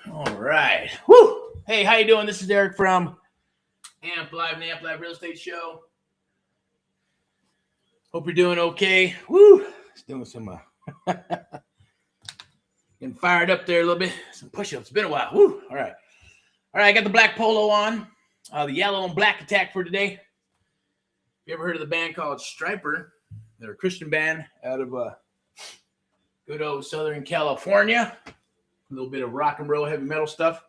All right. Woo! Hey, how you doing? This is Erick from Amp Live and Amp Live Real Estate Show. Hope you're doing okay. Woo! Just doing some getting fired up there a little bit. Some push-ups. It's been a while. Woo! All right. I got the black polo on. The yellow and black attack for today. Have you ever heard of the band called Striper? They're a Christian band out of good old Southern California. A little bit of rock and roll, heavy metal stuff.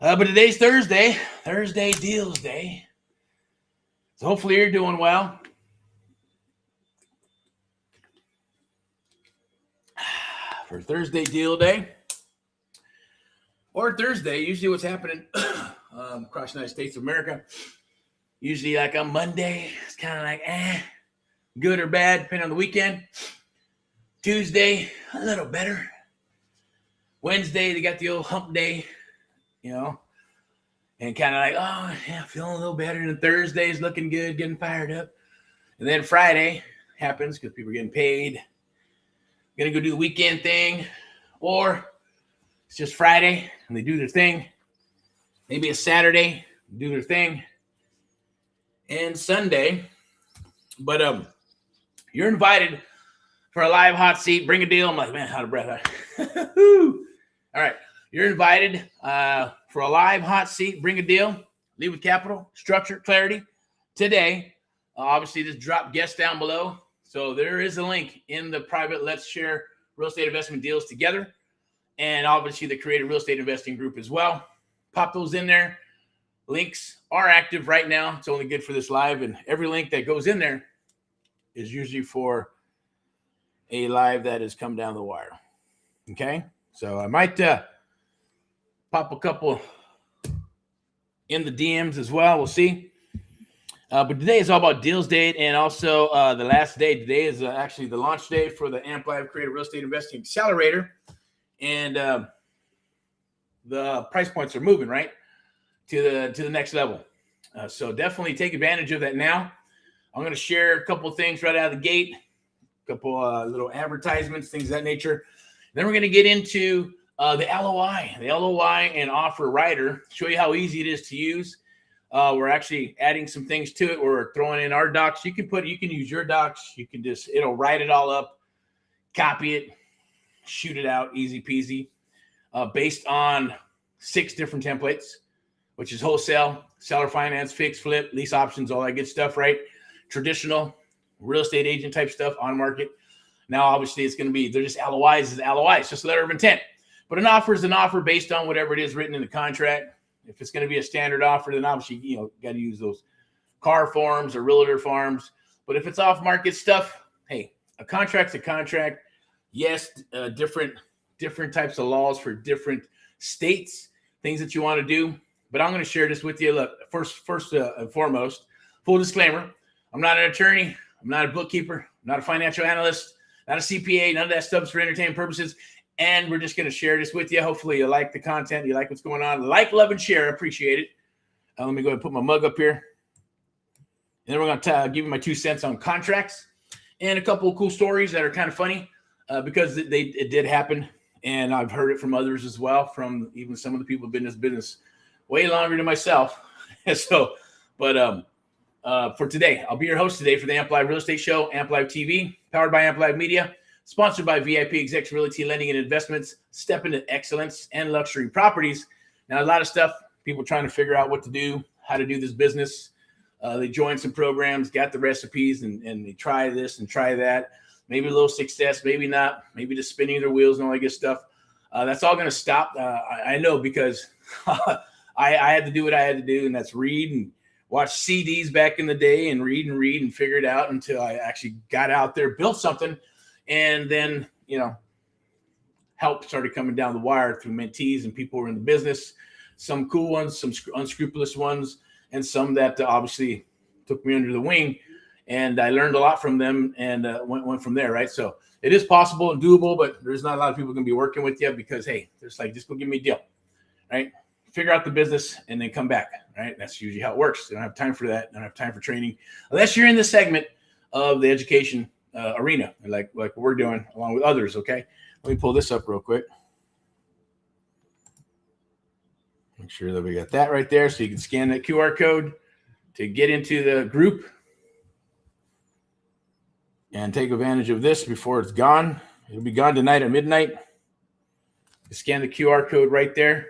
But today's Thursday Deals Day. So hopefully you're doing well. For Thursday Deal Day. Or Thursday, usually what's happening across the United States of America. Usually like on Monday, it's kind of like good or bad, depending on the weekend. Tuesday, a little better. Wednesday, they got the old hump day, and kind of like, oh, yeah, feeling a little better. And then Thursday's looking good, getting fired up. And then Friday happens because people are getting paid. Going to go do the weekend thing. Or it's just Friday and they do their thing. Maybe a Saturday, do their thing. And Sunday. But you're invited for a live hot seat. Bring a deal. I'm like, man, out of breath. All right. You're invited for a live hot seat. Bring a deal. Lead with capital, structure, clarity. Today, obviously, just drop guests down below. So there is a link in the private Let's Share Real Estate Investment Deals Together. And obviously, the Creative Real Estate Investing Group as well. Pop those in there. Links are active right now. It's only good for this live. And every link that goes in there is usually for a live that has come down the wire. Okay? So I might pop a couple in the DMs as well. We'll see. But today is all about Deals Day, and also the last day. Today is actually the launch day for the Amp Live Creative Real Estate Investing Accelerator. And the price points are moving, right, to the next level. So definitely take advantage of that now. I'm going to share a couple of things right out of the gate, a couple little advertisements, things of that nature. Then we're going to get into the LOI and offer writer, show you how easy it is to use. We're actually adding some things to it. We're throwing in our docs. You can use your docs. You can it'll write it all up, copy it, shoot it out, easy peasy, based on 6 different templates, which is wholesale, seller finance, fix, flip, lease options, all that good stuff, right? Traditional real estate agent type stuff on market. Now, obviously, it's going to be, they're just LOIs, just a letter of intent. But an offer is an offer based on whatever it is written in the contract. If it's going to be a standard offer, then obviously, got to use those car forms or realtor forms. But if it's off-market stuff, hey, a contract's a contract. Yes, different types of laws for different states, things that you want to do. But I'm going to share this with you. Look, first and foremost, full disclaimer, I'm not an attorney. I'm not a bookkeeper. I'm not a financial analyst. Not a CPA, none of that stuff's for entertainment purposes. And we're just going to share this with you. Hopefully you like the content. You like what's going on. Like, love, and share. I appreciate it. Let me go ahead and put my mug up here. And then we're going to give you my 2 cents on contracts and a couple of cool stories that are kind of funny because it did happen. And I've heard it from others as well, from even some of the people who've been in this business way longer than myself. For today, I'll be your host today for the Amp Live Real Estate Show, Amp Live TV, powered by Amp Live Media, sponsored by VIP Execs Realty Lending and Investments, step into excellence and luxury properties. Now, a lot of stuff, people trying to figure out what to do, how to do this business. They join some programs, got the recipes, and they try this and try that. Maybe a little success, maybe not, maybe just spinning their wheels and all that good stuff. That's all going to stop. I know because I had to do what I had to do, and that's read and watch CDs back in the day and read and figure it out until I actually got out there, built something, and then, help started coming down the wire through mentees and people who are in the business. Some cool ones, some unscrupulous ones, and some that obviously took me under the wing. And I learned a lot from them and went from there, right? So it is possible and doable, but there's not a lot of people going to be working with you because, hey, just go give me a deal, right? Figure out the business and then come back, right? That's usually how it works. They don't have time for that. They don't have time for training unless you're in the segment of the education arena, like we're doing along with others, okay? Let me pull this up real quick. Make sure that we got that right there, so you can scan that QR code to get into the group and take advantage of this before it's gone. It'll be gone tonight at midnight. Scan the QR code right there.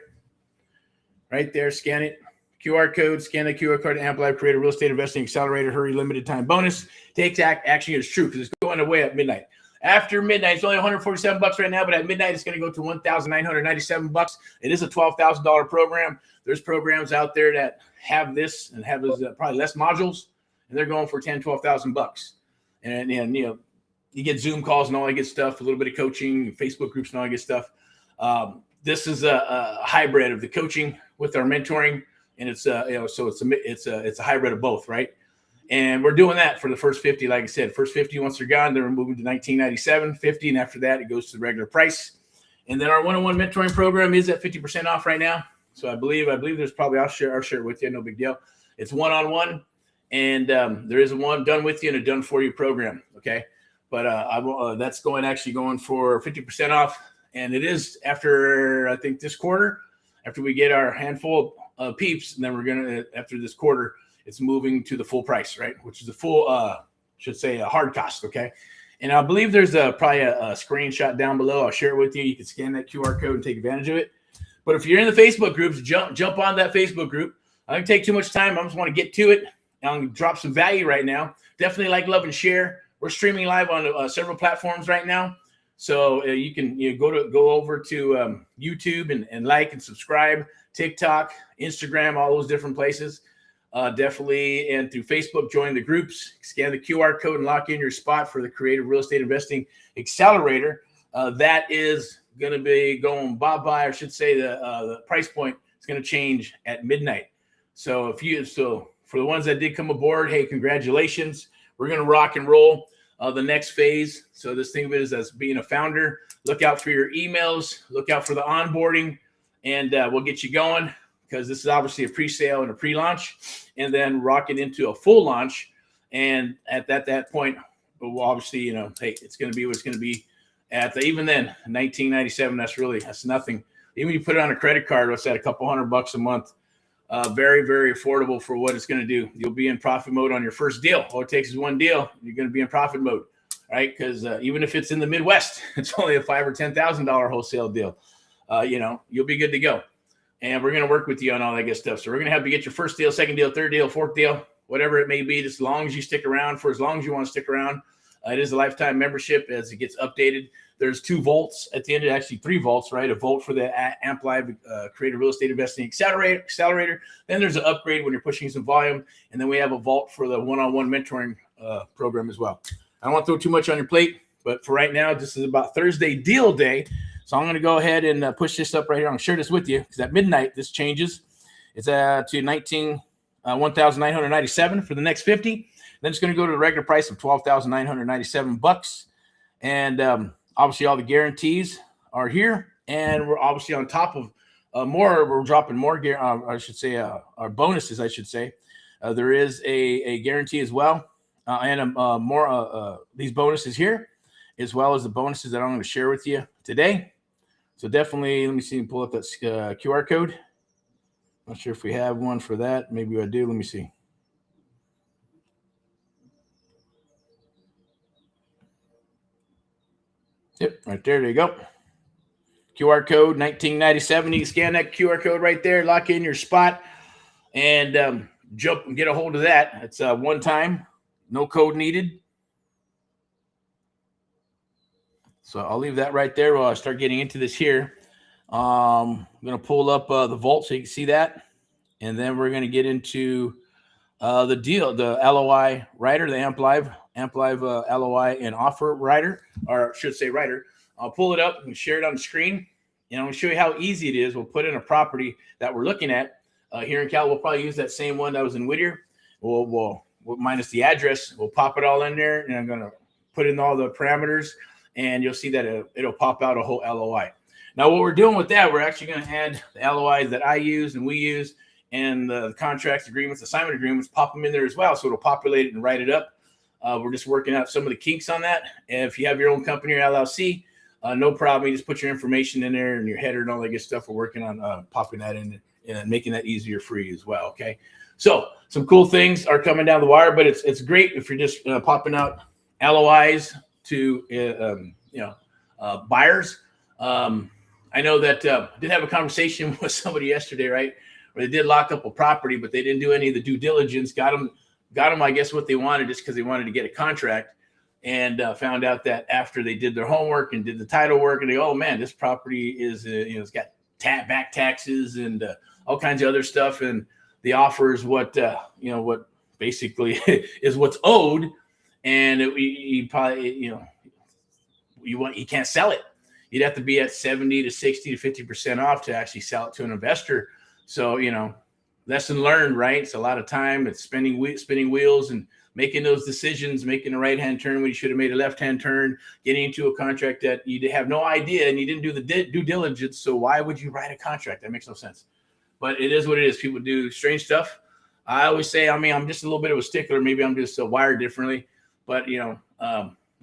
Right there, scan it. QR code, scan the QR code, Amplive Creator Real Estate Investing Accelerator, hurry, limited time bonus. Take action is true because it's going away at midnight. After midnight, it's only $147 right now, but at midnight, it's going to go to $1,997. It is a $12,000 program. There's programs out there that have this and have probably less modules, and they're going for $10,000, $12,000. And you know, you get Zoom calls and all that good stuff, a little bit of coaching, Facebook groups and all that good stuff. This is a hybrid of the coaching with our mentoring, and it's so it's a hybrid of both, right? And we're doing that for the first 50. Like I said, first 50 once they're gone, then we're moving to $19.97.50, and after that, it goes to the regular price. And then our one-on-one mentoring program is at 50% off right now. So I believe there's probably I'll share it with you, no big deal. It's one-on-one, and there is a one done with you and a done for you program. Okay, but that's actually going for 50% off. And it is after, I think, this quarter, after we get our handful of peeps, and then we're going to, after this quarter, it's moving to the full price, right? Which is the full, should say, a hard cost, okay? And I believe there's probably a screenshot down below. I'll share it with you. You can scan that QR code and take advantage of it. But if you're in the Facebook groups, jump on that Facebook group. I don't take too much time. I just want to get to it. I'm going to drop some value right now. Definitely like, love, and share. We're streaming live on several platforms right now. So you can go over to YouTube and like and subscribe, TikTok, Instagram, all those different places. Definitely, and through Facebook, join the groups, scan the QR code, and lock in your spot for the Creative Real Estate Investing Accelerator. That is going to be going bye-bye. I should say the price point is going to change at midnight. So for the ones that did come aboard, hey, congratulations. We're going to rock and roll. The next phase. So this thing of it is as being a founder. Look out for your emails. Look out for the onboarding, and we'll get you going because this is obviously a pre-sale and a pre-launch, and then rock it into a full launch. And at that point, we'll obviously, hey, it's going to be what it's going to be. Even then, $19.97. That's nothing. Even if you put it on a credit card, what's that? A couple $100 a month. Very, very affordable for what it's going to do. You'll be in profit mode on your first deal. All it takes is one deal. You're going to be in profit mode, right? Because even if it's in the Midwest, it's only a $5,000 or $10,000 wholesale deal. You'll be good to go. And we're going to work with you on all that good stuff. So we're going to help you get your first deal, second deal, third deal, fourth deal, whatever it may be, just as long as you stick around for as long as you want to stick around. It is a lifetime membership as it gets updated. There's 2 vaults at the end, actually 3 vaults, right? A vault for the Amplive Creative Real Estate Investing Accelerator. Then there's an upgrade when you're pushing some volume. And then we have a vault for the one-on-one mentoring program as well. I don't want to throw too much on your plate, but for right now, this is about Thursday deal day. So I'm going to go ahead and push this up right here. I'm going to share this with you because at midnight, this changes. It's to $1,997 for the next 50. Then it's going to go to the regular price of $12,997. And obviously, all the guarantees are here. And we're obviously on top of more. We're dropping more, our bonuses, I should say. There is a guarantee as well. And more these bonuses here, as well as the bonuses that I'm going to share with you today. So definitely, let me see, pull up that QR code. Not sure if we have one for that. Maybe I do. Let me see. Yep, right there. There you go. QR code 1997. You can scan that QR code right there, lock in your spot, and jump and get a hold of that. It's one time, no code needed. So I'll leave that right there while I start getting into this here. I'm going to pull up the vault so you can see that. And then we're going to get into the deal, the LOI writer, the Amplive LOI and offer writer, or I should say writer. I'll pull it up and share it on the screen. And I'm going to show you how easy it is. We'll put in a property that we're looking at here in Cal. We'll probably use that same one that was in Whittier. We'll minus the address. We'll pop it all in there, and I'm going to put in all the parameters, and you'll see that it'll pop out a whole LOI. Now, what we're doing with that, we're actually going to add the LOIs that I use and we use, and the contracts, agreements, assignment agreements, pop them in there as well. So it'll populate it and write it up. We're just working out some of the kinks on that. And if you have your own company or LLC, no problem. You just put your information in there and your header and all that good stuff. We're working on popping that in and making that easier for you as well. Okay. So some cool things are coming down the wire, but it's great if you're just popping out LOIs to buyers. I know that I did have a conversation with somebody yesterday, right, where they did lock up a property, but they didn't do any of the due diligence. Got them, I guess, what they wanted just because they wanted to get a contract, and found out that after they did their homework and did the title work, and they, oh man, this property is it's got back taxes and all kinds of other stuff, and the offer is what what basically is what's owed, and you probably you can't sell it. You'd have to be at 70 to 60 to 50% off to actually sell it to an investor. So, lesson learned, right? It's a lot of time. It's spinning wheels and making those decisions, making a right-hand turn when you should have made a left-hand turn, getting into a contract that you have no idea and you didn't do the due diligence. So why would you write a contract? That makes no sense. But it is what it is. People do strange stuff. I always say, I'm just a little bit of a stickler. Maybe I'm just wired differently. But,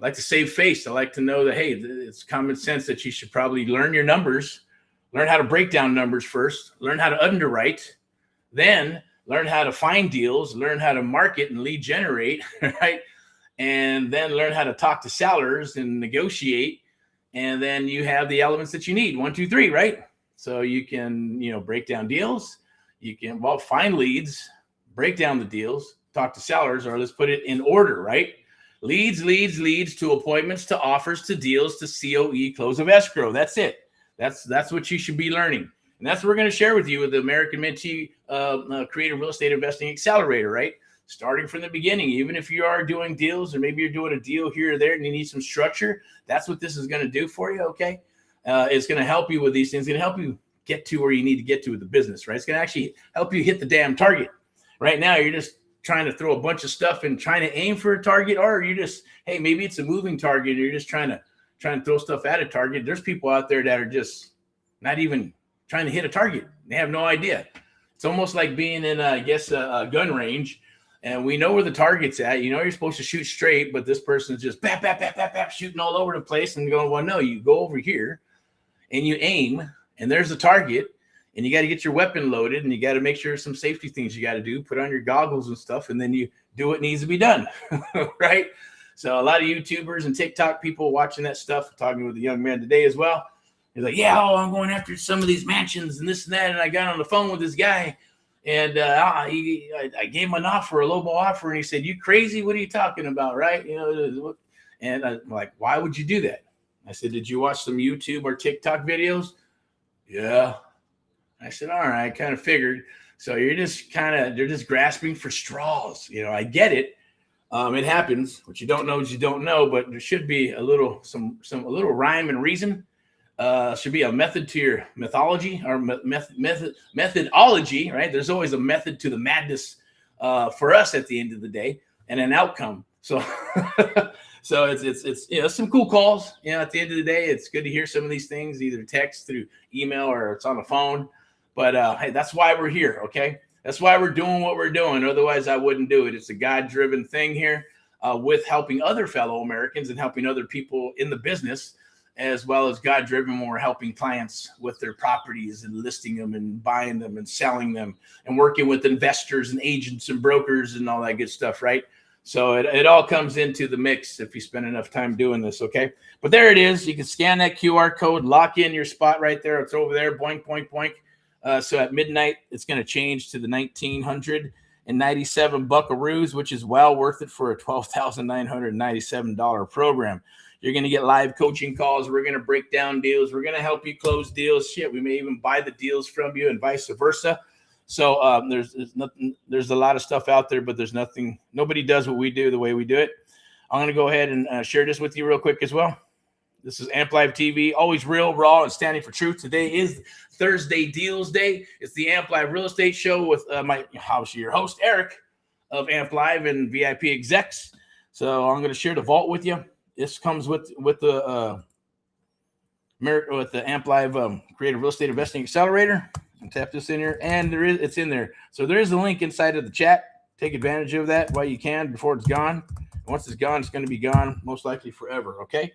I like to save face. I like to know that, hey, it's common sense that you should probably learn your numbers, learn how to break down numbers first, learn how to underwrite, then learn how to find deals, learn how to market and lead generate, right? And then learn how to talk to sellers and negotiate. And then you have the elements that you need, 1, 2, 3, right? So you can, break down deals. You can, find leads, break down the deals, talk to sellers, or let's put it in order, right? Leads to appointments, to offers, to deals, to COE, close of escrow. That's it. That's what you should be learning. And that's what we're going to share with you with the American Mentee Creative Real Estate Investing Accelerator, right? Starting from the beginning, even if you are doing deals or maybe you're doing a deal here or there and you need some structure, that's what this is going to do for you, okay? It's going to help you with these things. It's going to help you get to where you need to get to with the business, right? It's going to actually help you hit the damn target. Right now, you're just trying to throw a bunch of stuff and trying to aim for a target, or you're just, hey, maybe it's a moving target and you're just trying to throw stuff at a target. There's people out there that are just not even trying to hit a target. They have no idea. It's almost like being in, a gun range, and we know where the target's at. You're supposed to shoot straight, but this person's just bap, bap, bap, bap, bap, shooting all over the place and going, well, no, you go over here and you aim, and there's the target. And you got to get your weapon loaded, and you got to make sure some safety things you got to do, put on your goggles and stuff, and then you do what needs to be done, right? So a lot of YouTubers and TikTok people watching that stuff, talking with a young man today as well. He's like, I'm going after some of these mansions and this and that. And I got on the phone with this guy, and I gave him an offer, a lowball offer, and he said, "You crazy? What are you talking about, right?" And I'm like, "Why would you do that?" I said, "Did you watch some YouTube or TikTok videos?" Yeah. I said, all right, kind of figured. So they're just grasping for straws. I get it. It happens. What you don't know is you don't know, but there should be a little rhyme and reason. Should be a method to your methodology or methodology, right? There's always a method to the madness for us at the end of the day, and an outcome. So so it's some cool calls. At the end of the day, it's good to hear some of these things, either text, through email, or it's on the phone. But hey, that's why we're here, okay? That's why we're doing what we're doing. Otherwise, I wouldn't do it. It's a God-driven thing here with helping other fellow Americans and helping other people in the business, as well as God-driven when we're helping clients with their properties and listing them and buying them and selling them and working with investors and agents and brokers and all that good stuff, right? So it all comes into the mix if you spend enough time doing this, okay? But there it is. You can scan that QR code, lock in your spot right there. It's over there, boink, boink, boink. So at midnight, it's going to change to the 1,997 buckaroos, which is well worth it for a $12,997 program. You're going to get live coaching calls. We're going to break down deals. We're going to help you close deals. Shit, we may even buy the deals from you and vice versa. So there's a lot of stuff out there, but there's nothing. Nobody does what we do the way we do it. I'm going to go ahead and share this with you real quick as well. This is Amp Live TV, always real, raw, and standing for truth. Today is Thursday Deals Day. It's the Amp Live Real Estate Show with your host, Erick of Amp Live and VIP Execs. So I'm going to share the vault with you. This comes with the Amp Live Creative Real Estate Investing Accelerator. I'll tap this in here, and it's in there. So there is a link inside of the chat. Take advantage of that while you can before it's gone. Once it's gone, it's going to be gone most likely forever, okay?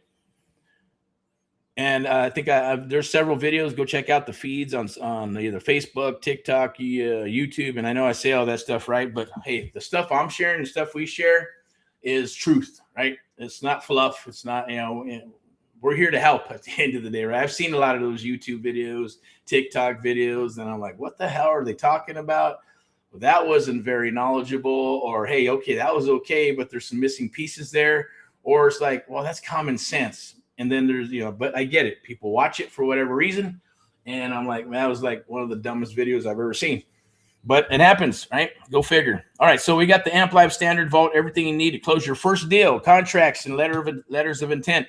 And I think there's several videos. Go check out the feeds on either Facebook, TikTok, YouTube. And I know I say all that stuff right, but hey, the stuff I'm sharing, the stuff we share, is truth, right? It's not fluff. It's not, we're here to help at the end of the day, right? I've seen a lot of those YouTube videos, TikTok videos, and I'm like, what the hell are they talking about? Well, that wasn't very knowledgeable, or hey, okay, that was okay, but there's some missing pieces there. Or it's like, well, that's common sense. And then there's, but I get it. People watch it for whatever reason. And I'm like, man, that was like one of the dumbest videos I've ever seen. But it happens, right? Go figure. All right, so we got the Amp Live Standard Vault, everything you need to close your first deal, contracts, and letters of intent.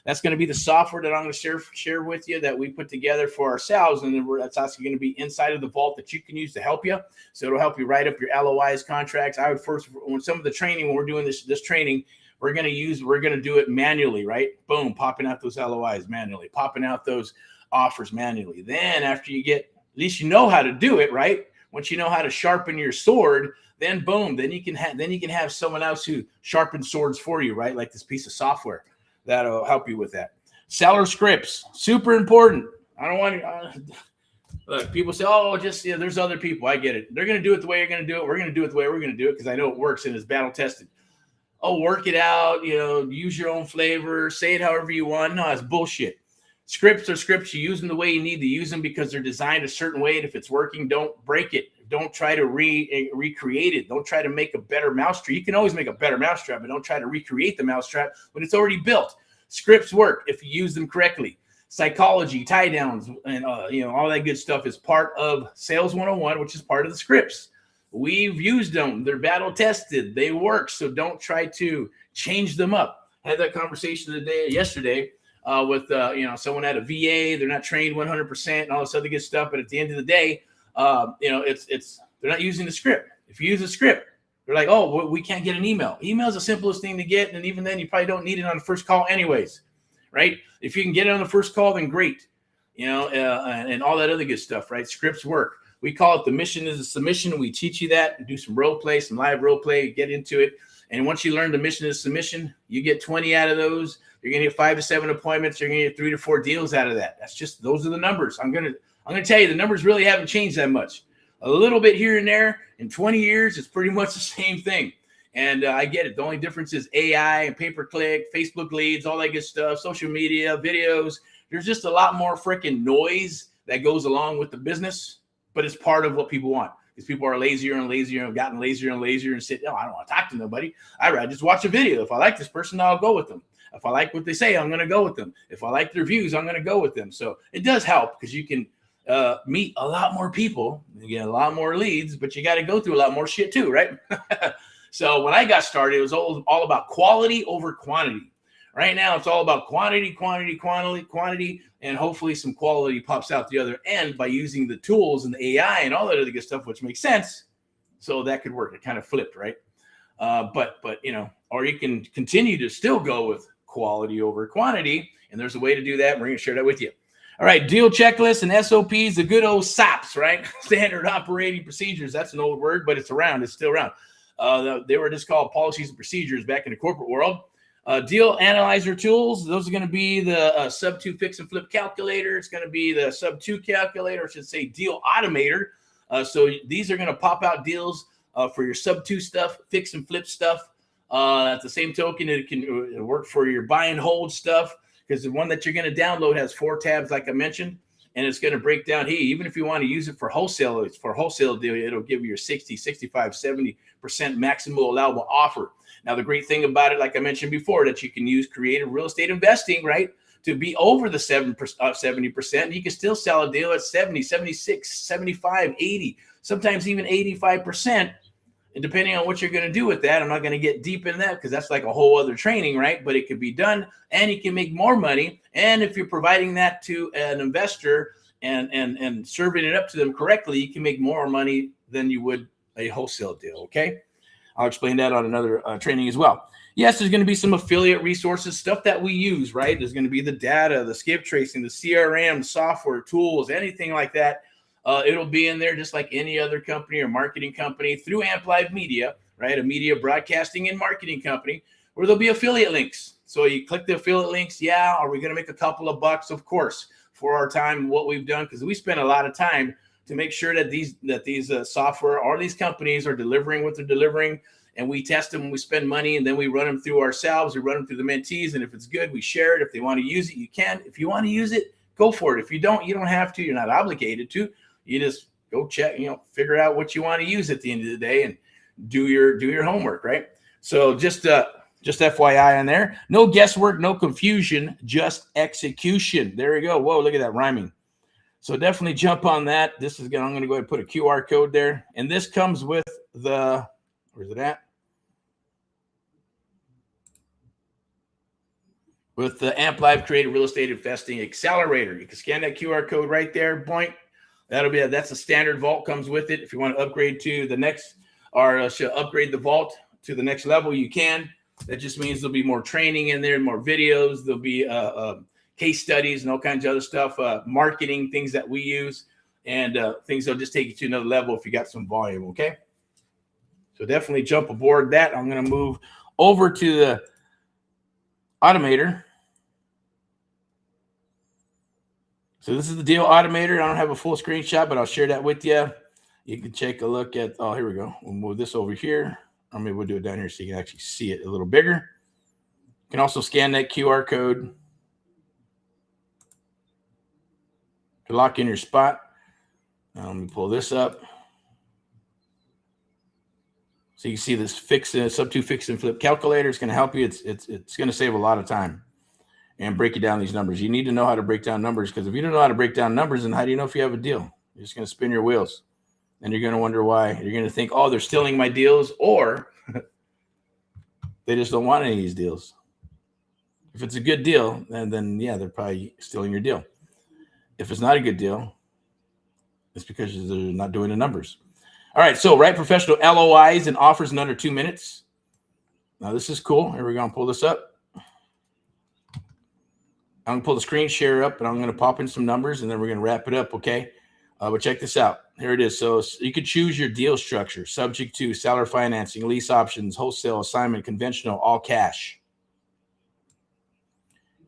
That's going to be the software that I'm going to share with you that we put together for ourselves, and then that's also going to be inside of the vault that you can use to help you. So it'll help you write up your LOIs, contracts. I would first, when some of the training, when we're doing this training, we're going to do it manually, right? Boom, popping out those LOIs manually, popping out those offers manually. Then after you get, at least you know how to do it, right? Once you know how to sharpen your sword, then boom, then you can have someone else who sharpens swords for you, right? Like this piece of software that'll help you with that. Seller scripts, super important. I don't want to look. People say, "Oh, just there's other people." I get it. They're going to do it the way you're going to do it. We're going to do it the way we're going to do it because I know it works and it's battle tested. Oh, work it out. Use your own flavor. Say it however you want. No, it's bullshit. Scripts are scripts. You use them the way you need to use them because they're designed a certain way. And if it's working, don't break it. Don't try to recreate it. Don't try to make a better mousetrap. You can always make a better mousetrap, but don't try to recreate the mousetrap when it's already built. Scripts work if you use them correctly. Psychology, tie downs, and all that good stuff is part of Sales 101, which is part of the scripts. We've used them. They're battle tested. They work. So don't try to change them up. I had that conversation yesterday. With someone at a VA, they're not trained 100% and all this other good stuff. But at the end of the day, they're not using the script. If you use a script, they're like, oh, well, we can't get an email. Email is the simplest thing to get, and even then, you probably don't need it on the first call, anyways, right? If you can get it on the first call, then great, and all that other good stuff, right? Scripts work. We call it the mission is a submission. We teach you that and do some role play, some live role play, get into it. And once you learn the mission is submission, you get 20 out of those. You're going to get 5 to 7 appointments. You're going to get 3 to 4 deals out of that. Those are the numbers. I'm going to tell you, the numbers really haven't changed that much. A little bit here and there. In 20 years, it's pretty much the same thing. And I get it. The only difference is AI and pay-per-click, Facebook leads, all that good stuff, social media, videos. There's just a lot more freaking noise that goes along with the business, but it's part of what people want. Because people are lazier and lazier and have gotten lazier and lazier and said, no, I don't want to talk to nobody. I'd rather just watch a video. If I like this person, I'll go with them. If I like what they say, I'm going to go with them. If I like their views, I'm going to go with them. So it does help because you can meet a lot more people, you get a lot more leads, but you got to go through a lot more shit too, right? So when I got started, it was all about quality over quantity. Right now, it's all about quantity, and hopefully some quality pops out the other end by using the tools and the AI and all that other good stuff, which makes sense. So that could work. It kind of flipped, right? But or you can continue to still go with quality over quantity, and there's a way to do that. We're going to share that with you. All right, deal checklists and SOPs, the good old SOPs, right? Standard operating procedures. That's an old word, but it's around. It's still around. They were just called policies and procedures back in the corporate world. Deal analyzer tools. Those are going to be the sub-2 fix and flip calculator. It's going to be the sub-2 calculator, I should say deal automator. So these are going to pop out deals for your sub-2 stuff, fix and flip stuff. At the same token, it can work for your buy and hold stuff because the one that you're going to download has 4 tabs, like I mentioned, and it's going to break down. Hey, even if you want to use it for wholesale, deal, it'll give you your 60, 65, 70% maximum allowable offer. Now, the great thing about it, like I mentioned before, that you can use creative real estate investing, right, to be over the 70%. You can still sell a deal at 70, 76, 75, 80, sometimes even 85%. And depending on what you're going to do with that, I'm not going to get deep in that because that's like a whole other training, right? But it could be done and you can make more money. And if you're providing that to an investor and serving it up to them correctly, you can make more money than you would a wholesale deal, okay? I'll explain that on another training as well. Yes, there's going to be some affiliate resources, stuff that we use, right? There's going to be the data, the skip tracing, the CRM, software, tools, anything like that. It'll be in there just like any other company or marketing company through Amp Live Media, right? A media broadcasting and marketing company. where there'll be affiliate links. So you click the affiliate links. Yeah, are we going to make a couple of bucks? Of course, for our time, what we've done, because we spend a lot of time to make sure that these software or these companies are delivering what they're delivering, and we test them. We spend money, and then we run them through ourselves. We run them through the mentees, and if it's good, we share it. If they want to use it, you can. If you want to use it, go for it. If you don't have to. You're not obligated to. You just go check, figure out what you want to use at the end of the day, and do your homework, right? So just FYI on there. No guesswork, no confusion, just execution. There we go. Whoa, look at that rhyming. So definitely jump on that. I'm going to go ahead and put a QR code there. And this comes with the, where's it at? With the Amp Live Creative Real Estate Investing Accelerator. You can scan that QR code right there, point. That's a standard vault, comes with it. If you want to upgrade to the next, or upgrade the vault to the next level, you can. That just means there'll be more training in there, more videos. There'll be case studies and all kinds of other stuff, marketing, things that we use, and things that'll just take you to another level if you got some volume, okay? So definitely jump aboard that. I'm going to move over to the Automator. So this is the deal Automator. I don't have a full screenshot, but I'll share that with you. You can take a look at, oh, here we go. We'll move this over here. Or maybe we'll do it down here so you can actually see it a little bigger. You can also scan that QR code to lock in your spot. Now, let me pull this up. So you can see this sub-2 fix and flip calculator. It's going to help you. It's going to save a lot of time and break you down these numbers. You need to know how to break down numbers, because if you don't know how to break down numbers, then how do you know if you have a deal? You're just going to spin your wheels. And you're going to wonder why. You're going to think, oh, they're stealing my deals, or they just don't want any of these deals. If it's a good deal, then yeah, they're probably stealing your deal. If it's not a good deal, it's because they're not doing the numbers. All right, so write professional LOIs and offers in under 2 minutes. Now, this is cool. Here we go. I'm going to pull this up. I'm going to pull the screen share up, and I'm going to pop in some numbers, and then we're going to wrap it up, okay? But check this out. Here it is. So you could choose your deal structure, subject to seller financing, lease options, wholesale, assignment, conventional, all cash.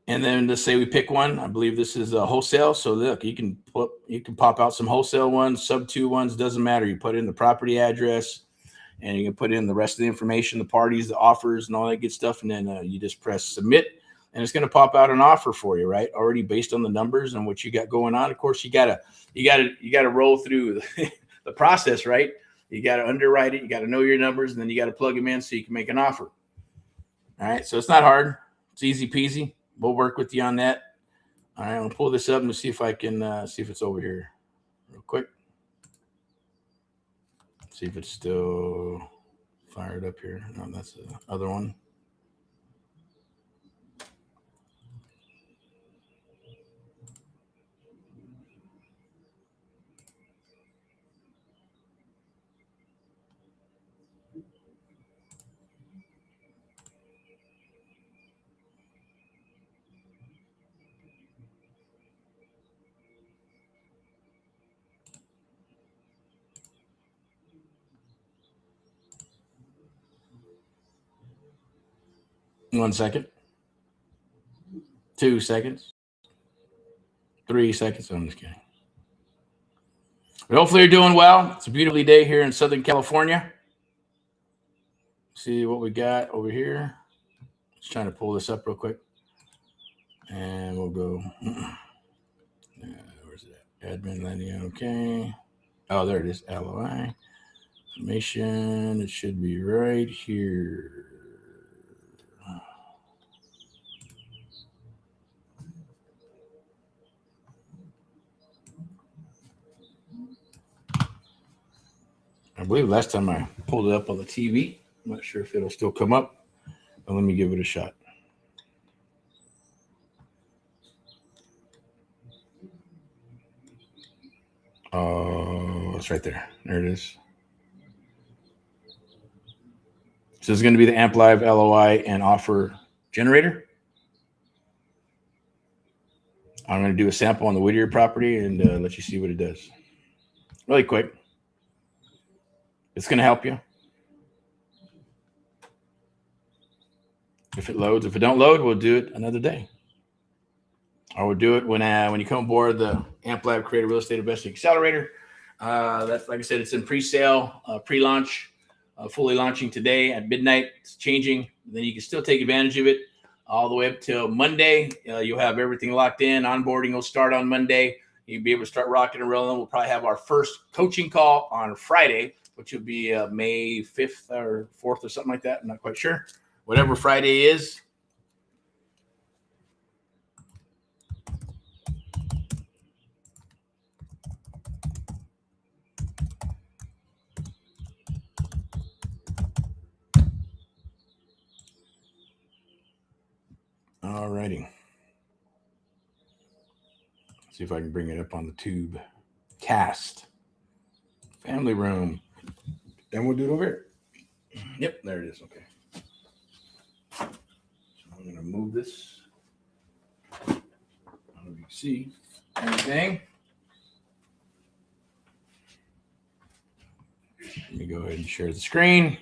And then let's say we pick one. I believe this is a wholesale. So look, you can pop out some wholesale ones, sub-2 ones, doesn't matter. You put in the property address, and you can put in the rest of the information, the parties, the offers, and all that good stuff. And then you just press submit, and it's going to pop out an offer for you, right? Already based on the numbers and what you got going on. Of course, you gotta roll through the process, right? You got to underwrite it. You got to know your numbers, and then you got to plug them in so you can make an offer. All right. So it's not hard. It's easy peasy. We'll work with you on that. All right. I'm gonna pull this up and see if I can see if it's over here real quick. See if it's still fired up here. No, that's the other one. One second. 2 seconds. 3 seconds. I'm just kidding. But hopefully you're doing well. It's a beautiful day here in Southern California. See what we got over here. Just trying to pull this up real quick. And we'll go. Where's it at? Admin landing. Okay. Oh, there it is. LOI. Information. It should be right here. I believe last time I pulled it up on the TV. I'm not sure if it'll still come up, but let me give it a shot. Oh, it's right there. There it is. So it's going to be the Amp Live LOI and offer generator. I'm going to do a sample on the Whittier property and let you see what it does. Really quick. It's going to help you. If it loads, if it don't load, we'll do it another day. Or we'll do it when you come aboard the Amp Lab Creator Real Estate Investing Accelerator. That's, like I said, it's in pre-sale, pre-launch, fully launching today at midnight. It's changing. Then you can still take advantage of it all the way up till Monday. You'll have everything locked in. Onboarding will start on Monday. You'll be able to start rocking and rolling. We'll probably have our first coaching call on Friday, which will be May 5th or 4th or something like that. I'm not quite sure. Whatever Friday is. All righty. See if I can bring it up on the tube. Cast. Family room. Then we'll do it over here. Yep, there it is. Okay. So I'm going to move this. I don't know if you can see anything. Let me go ahead and share the screen.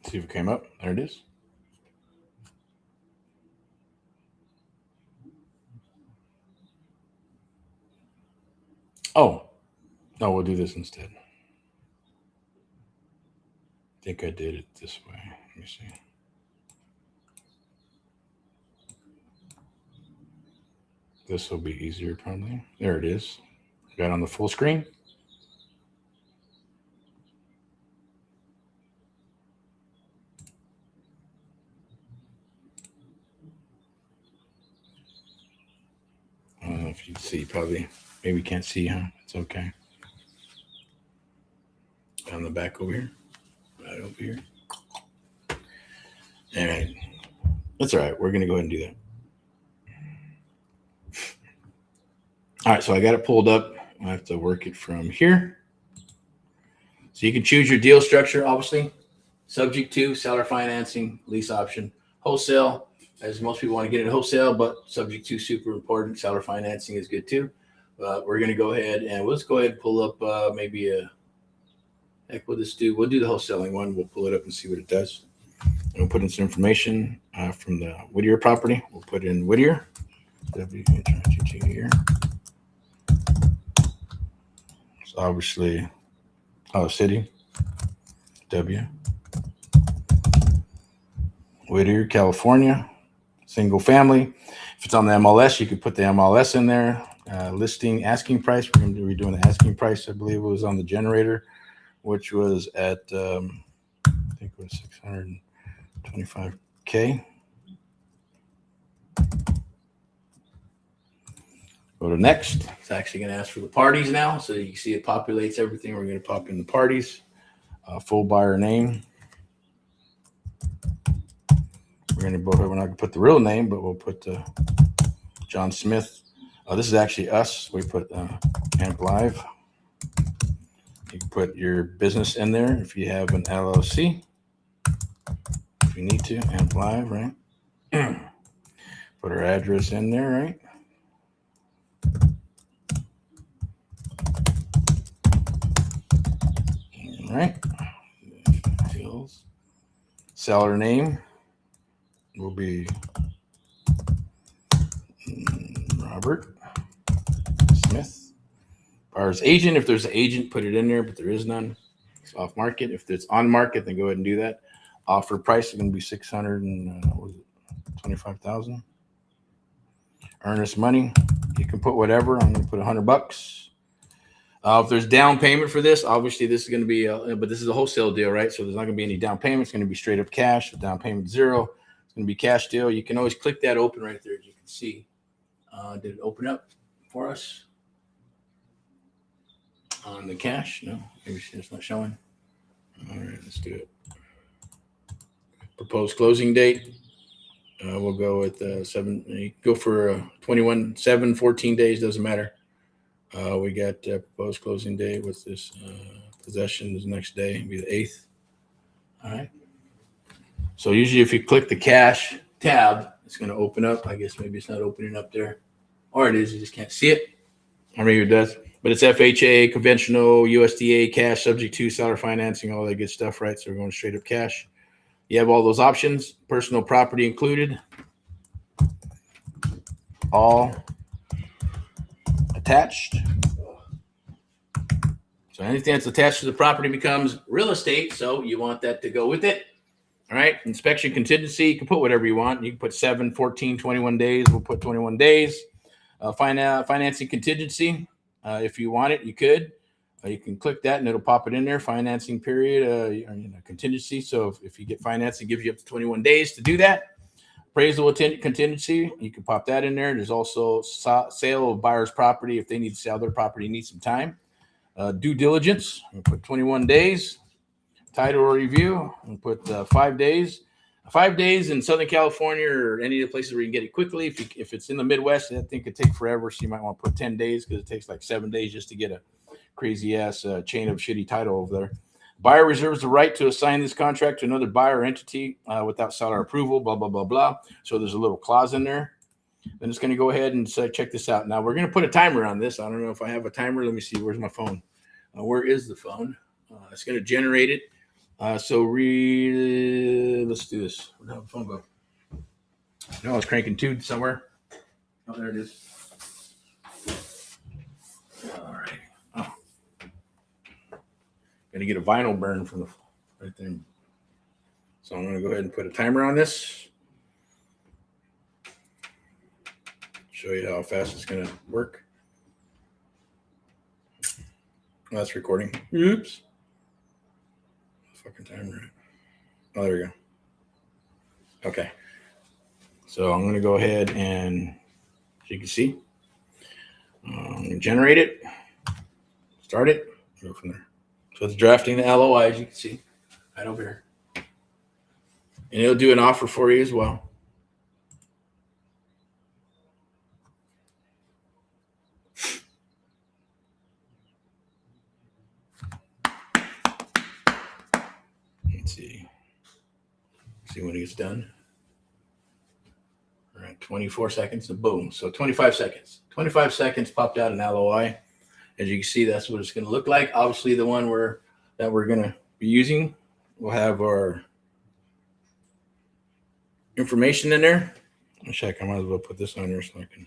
See if it came up. There it is. Oh, no, we'll do this instead. I think I did it this way. Let me see. This will be easier probably. There it is. Got it on the full screen. I don't know if you can see, probably. Maybe you can't see, huh? It's okay. On the back over here. Right over here. All right. That's all right. We're going to go ahead and do that. All right. So I got it pulled up. I have to work it from here. So you can choose your deal structure, obviously. Subject to seller financing, lease option, wholesale. As most people want to get it wholesale, but subject to super important. Seller financing is good too. We're going to go ahead and let's go ahead and pull up maybe heck, we'll just do, we'll do the wholesaling one. We'll pull it up and see what it does. And we'll put in some information from the Whittier property. We'll put in Whittier. WHITT here. So obviously, city. W. Whittier, California. Single family. If it's on the MLS, you could put the MLS in there. Listing, asking price. We're going to be doing the asking price. I believe it was on the generator, which was at, I think it was $625K. Go to next. It's actually going to ask for the parties now. So you can see it populates everything. We're going to pop in the parties. Full buyer name. We're not going to put the real name, but we'll put John Smith. This is actually us. We put Amp Live. You can put your business in there if you have an LLC. If you need to, Amp Live, right? Put our address in there, right? All right. Seller name will be Robert Smith. Buyer's agent, if there's an agent, put it in there, but there is none. It's off market. If it's on market, then go ahead and do that. Offer price is going to be $625,000. Earnest money, you can put whatever. I'm going to put $100. If there's down payment for this, obviously this is going to be, but this is a wholesale deal, right? So there's not going to be any down payment. It's going to be straight up cash. The down payment zero. It's going to be cash deal. You can always click that open right there, as you can see. Did it open up for us on the cash? No, maybe it's not showing. All right, let's do it. Proposed closing date. We'll go with 7. You can go for 21, 7, 14 days, doesn't matter. We got proposed closing date. What's this? Possession is the next day, it'll be the 8th. All right. So usually if you click the cash tab, it's going to open up. I guess maybe it's not opening up there. Or it is, you just can't see it. Or maybe it does. But it's FHA, conventional, USDA, cash, subject to seller financing, all that good stuff, right? So we're going straight up cash. You have all those options, personal property included. All attached. So anything that's attached to the property becomes real estate. So you want that to go with it. All right. Inspection contingency. You can put whatever you want. You can put 7, 14, 21 days. We'll put 21 days. Financing contingency. If you want it, you could. You can click that and it'll pop it in there. Financing period, contingency. So if you get financing, it gives you up to 21 days to do that. Appraisal contingency, you can pop that in there. There's also sale of buyer's property. If they need to sell their property, need some time. Due diligence, we'll put 21 days. Title review, we'll put 5 days. 5 days in Southern California or any of the places where you can get it quickly. If it's in the Midwest, I think it take forever. So you might want to put 10 days because it takes like 7 days just to get a crazy ass chain of shitty title over there. Buyer reserves the right to assign this contract to another buyer or entity without seller approval, blah, blah, blah, blah. So there's a little clause in there. Then it's going to go ahead and check this out. Now we're going to put a timer on this. I don't know if I have a timer. Let me see. Where's my phone? Where is the phone? It's going to generate it. Let's do this. Where'd the phone go? No, I was cranking 2 somewhere. Oh, there it is. All right. Oh. Gonna get a vinyl burn from the right there. So I'm gonna go ahead and put a timer on this. Show you how fast it's gonna work. Oh, that's recording. Oops. Fucking timer. Oh, there we go. Okay. So I'm gonna go ahead and, as you can see, generate it, start it, go from there. So it's drafting the LOI, as you can see, right over here. And it'll do an offer for you as well. Let's see. See when it gets done. All right, 24 seconds and boom. So 25 seconds. 25 seconds popped out an LOI. As you can see, that's what it's going to look like. Obviously, the one that we're going to be using will have our information in there. Check. I might as well put this on here so I can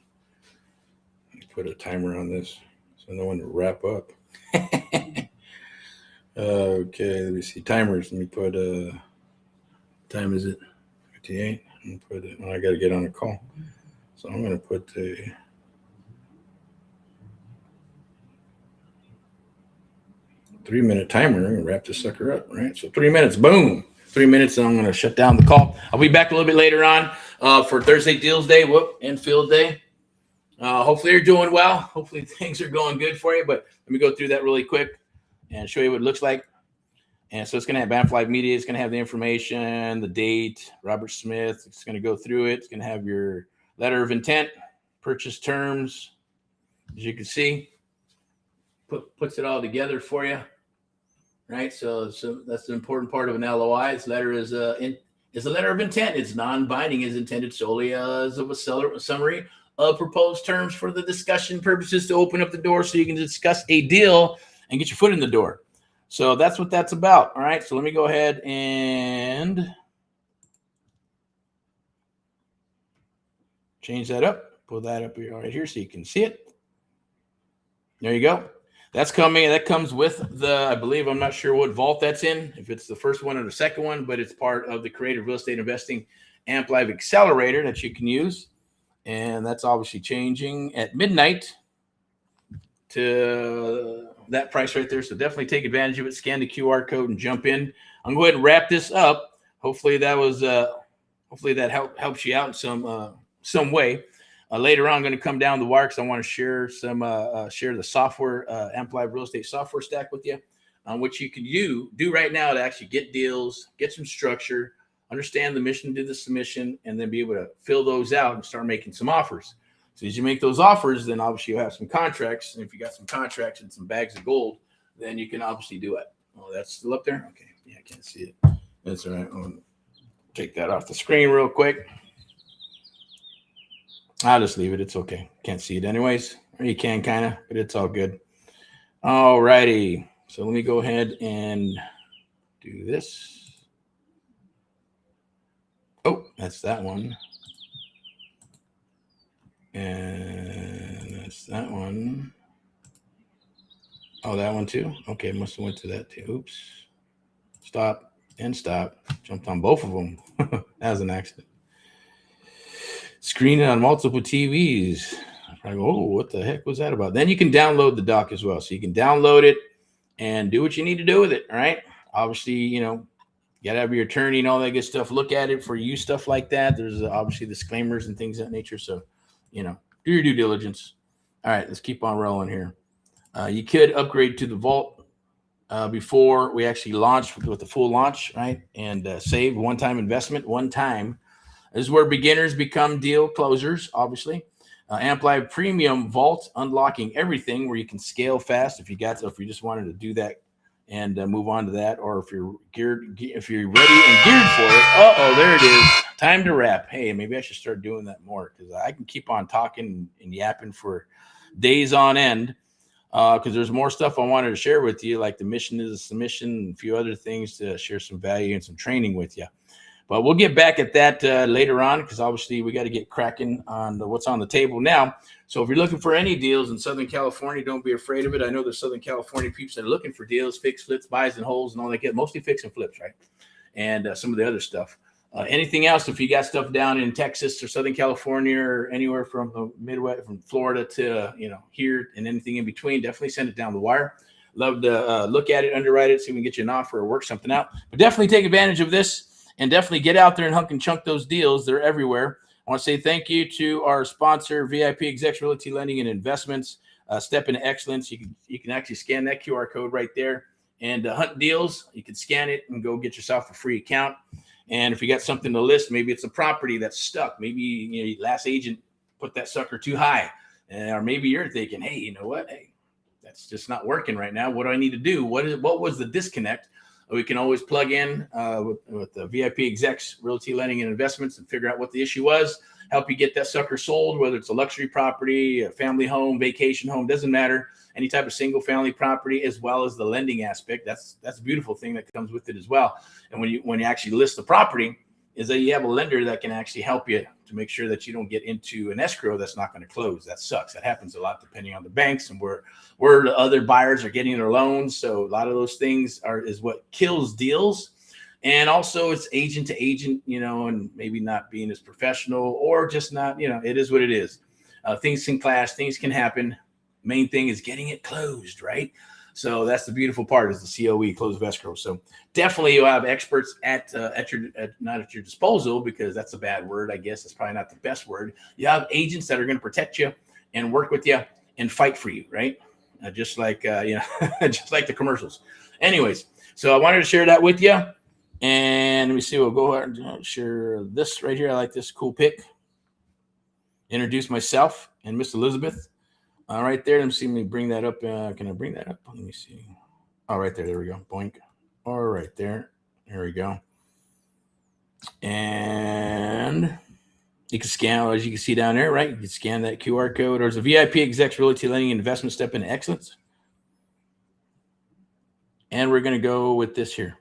put a timer on this so no one will wrap up. Okay, let me see. Timers. Let me put time is it? 58. I'm gonna put it. I got to get on a call, so I'm going to put a 3-minute timer and wrap this sucker up. Right. So 3 minutes. Boom. 3 minutes, and I'm going to shut down the call. I'll be back a little bit later on for Thursday Deals Day, and Field Day. Hopefully you're doing well. Hopefully things are going good for you. But let me go through that really quick and show you what it looks like. And so it's going to have Banff Live Media. It's going to have the information, the date, Robert Smith. It's going to go through it. It's going to have your letter of intent, purchase terms. As you can see, puts it all together for you. Right. So that's the important part of an LOI. Its letter is a letter of intent. It's non-binding, is intended solely as a summary of proposed terms for the discussion purposes to open up the door so you can discuss a deal and get your foot in the door. So that's what that's about. All right. So let me go ahead and change that up. Pull that up here right here so you can see it. There you go. That's coming. That comes with the, I believe, I'm not sure what vault that's in, if it's the first one or the second one, but it's part of the Creative Real Estate Investing Amp Live Accelerator that you can use. And that's obviously changing at midnight to that price right there. So definitely take advantage of it. Scan the QR code and jump in. I'm going to go ahead and wrap this up. Hopefully that was, hopefully that helps you out in some way. Later on, I'm going to come down the wire because I want to share the software, Amp Live Real Estate software stack with you, which you can do right now to actually get deals, get some structure, understand the mission, do the submission, and then be able to fill those out and start making some offers. So as you make those offers, then obviously you have some contracts. And if you got some contracts and some bags of gold, then you can obviously do it. Oh, that's still up there? Okay. Yeah, I can't see it. That's all right. I'll take that off the screen real quick. I'll just leave it. It's okay. Can't see it anyways. Or you can kind of, but it's all good. All righty. So let me go ahead and do this. Oh, that's that one. And that's that one. Oh, that one too? Okay, must have went to that too. Oops. Stop and stop. Jumped on both of them. That was an accident. Screen it on multiple TVs. I go, oh, what the heck was that about? Then you can download the doc as well. So you can download it and do what you need to do with it, all right? Obviously, you know, you got to have your attorney and all that good stuff. Look at it for you, stuff like that. There's obviously disclaimers and things of that nature. So, you know, do your due diligence. All right, let's keep on rolling here. You could upgrade to the vault before we actually launch with the full launch, right? And save one-time investment, one time. This is where beginners become deal closers, obviously. Amplify Premium Vault, unlocking everything where you can scale fast if you just wanted to do that and move on to that, or if you're ready and geared for it. There it is. Time to wrap. Hey, maybe I should start doing that more because I can keep on talking and yapping for days on end. Because there's more stuff I wanted to share with you, like the mission is a submission and a few other things to share some value and some training with you. But we'll get back at that later on because obviously we got to get cracking on what's on the table now. So if you're looking for any deals in Southern California, don't be afraid of it. I know there's Southern California peeps that are looking for deals, fix, flips, buys, and holds, and all they get, mostly fix and flips, right? And some of the other stuff. Anything else, if you got stuff down in Texas or Southern California or anywhere from the Midwest, from Florida to, here and anything in between, definitely send it down the wire. Love to look at it, underwrite it, see if we can get you an offer or work something out. But definitely take advantage of this and definitely get out there and hunk and chunk those deals. They're everywhere. I want to say thank you to our sponsor, VIP Execs Realty Lending and Investments. Step into excellence. You can actually scan that QR code right there and hunt deals. You can scan it and go get yourself a free account. And if you got something to list, maybe it's a property that's stuck. Maybe last agent put that sucker too high. Or maybe you're thinking, hey, you know what? Hey, that's just not working right now. What do I need to do? What was the disconnect? We can always plug in with the VIP Execs Realty Lending and Investments and figure out what the issue was, help you get that sucker sold, whether it's a luxury property, a family home, vacation home, doesn't matter. Any type of single family property, as well as the lending aspect. That's a beautiful thing that comes with it as well. And when you actually list the property, is that you have a lender that can actually help you to make sure that you don't get into an escrow that's not going to close. That sucks. That happens a lot depending on the banks and where the other buyers are getting their loans. So a lot of those things is what kills deals. And also it's agent to agent, and maybe not being as professional or just not, it is what it is. Things can clash, things can happen. Main thing is getting it closed, right? So that's the beautiful part is the COE, close of escrow. So definitely you'll have experts not at your disposal, because that's a bad word. I guess it's probably not the best word. You have agents that are going to protect you and work with you and fight for you, right? Just like, just like the commercials. Anyways, so I wanted to share that with you. And let me see, we'll go ahead and share this right here. I like this cool pic. Introduce myself and Miss Elizabeth. All right there. Let me bring that up. Can I bring that up? Let me see. Oh, right there. There we go. Boink. All right there. There we go. And you can scan, as you can see down there, right? You can scan that QR code. There's a VIP Execs Realty Lending Investment Step into Excellence. And we're going to go with this here.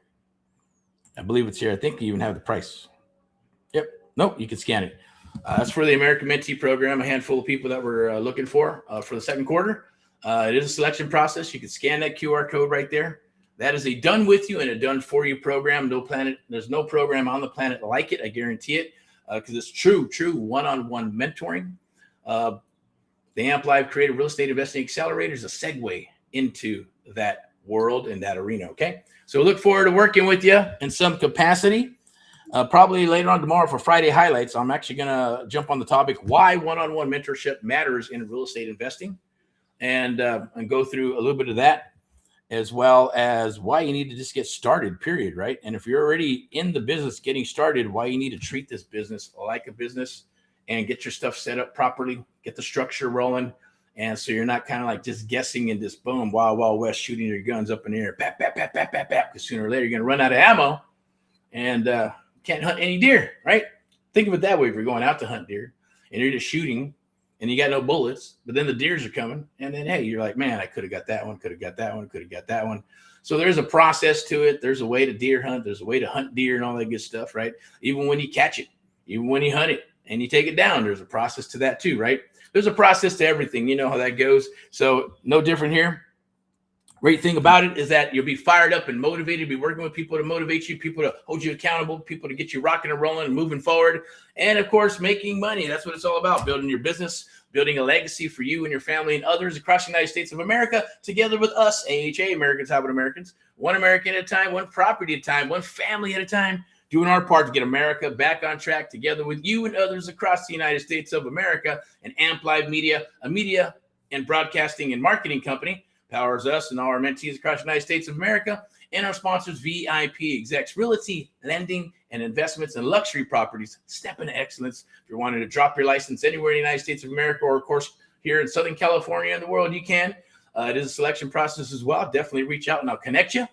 I believe it's here. I think you even have the price. Yep. Nope. You can scan it. That's for the American Mentee program, a handful of people that we're looking for the second quarter. It is a selection process. You can scan that QR code right there. That is a done with you and a done for you program. There's no program on the planet like it. I guarantee it, because it's true one-on-one mentoring. The Amplify Creative Real Estate Investing Accelerator is a segue into that world and that arena. Okay, so look forward to working with you in some capacity. Probably later on tomorrow for Friday highlights, I'm actually going to jump on the topic why one-on-one mentorship matters in real estate investing, and go through a little bit of that. as well as why you need to just get started, period, right? And if you're already in the business getting started, why you need to treat this business like a business and get your stuff set up properly, get the structure rolling. And so you're not kind of like just guessing in this boom, wild, wild west, shooting your guns up in the air, bap, bap, bap, bap, bap, bap, because sooner or later you're going to run out of ammo and can't hunt any deer, right? Think of it that way. If you're going out to hunt deer and you're just shooting and you got no bullets, but then the deers are coming, and then, hey, you're like, man, I could have got that one, could have got that one, could have got that one. So there's a process to it. There's a way to deer hunt. There's a way to hunt deer and all that good stuff, right? Even when you catch it, even when you hunt it and you take it down, there's a process to that too, right? There's a process to everything. You know how that goes. So no different here. Great thing about it is that you'll be fired up and motivated, be working with people to motivate you, people to hold you accountable, people to get you rocking and rolling and moving forward. And of course, making money. That's what it's all about. Building your business, building a legacy for you and your family and others across the United States of America, together with us, AHA, Americans Helping Americans, one American at a time, one property at a time, one family at a time, doing our part to get America back on track together with you and others across the United States of America. And Amp Live Media, a media and broadcasting and marketing company, powers us and all our mentees across the United States of America, and our sponsors, VIP Execs, Realty, Lending, and Investments in Luxury Properties. Step into excellence. If you're wanting to drop your license anywhere in the United States of America, or of course here in Southern California and the world, you can. It is a selection process as well. Definitely reach out and I'll connect you.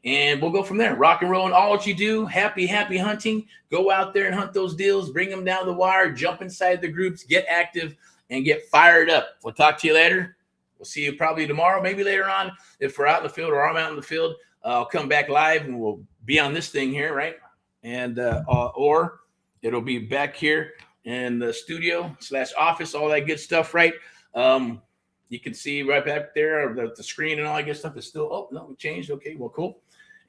And we'll go from there. Rock and roll in all what you do. Happy hunting. Go out there and hunt those deals. Bring them down the wire. Jump inside the groups. Get active and get fired up. We'll talk to you later. We'll see you probably tomorrow, maybe later on. If we're out in the field or I'm out in the field, I'll come back live and we'll be on this thing here, right? And or it'll be back here in the studio / office, all that good stuff, right? You can see right back there the screen and all that good stuff is still, oh, no, it changed. Okay, well, cool.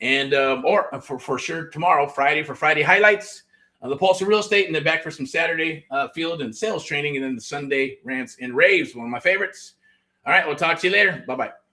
And or for sure tomorrow, Friday, for Friday highlights, the Pulse of Real Estate, and then back for some Saturday field and sales training, and then the Sunday rants and raves, one of my favorites. All right, we'll talk to you later. Bye-bye.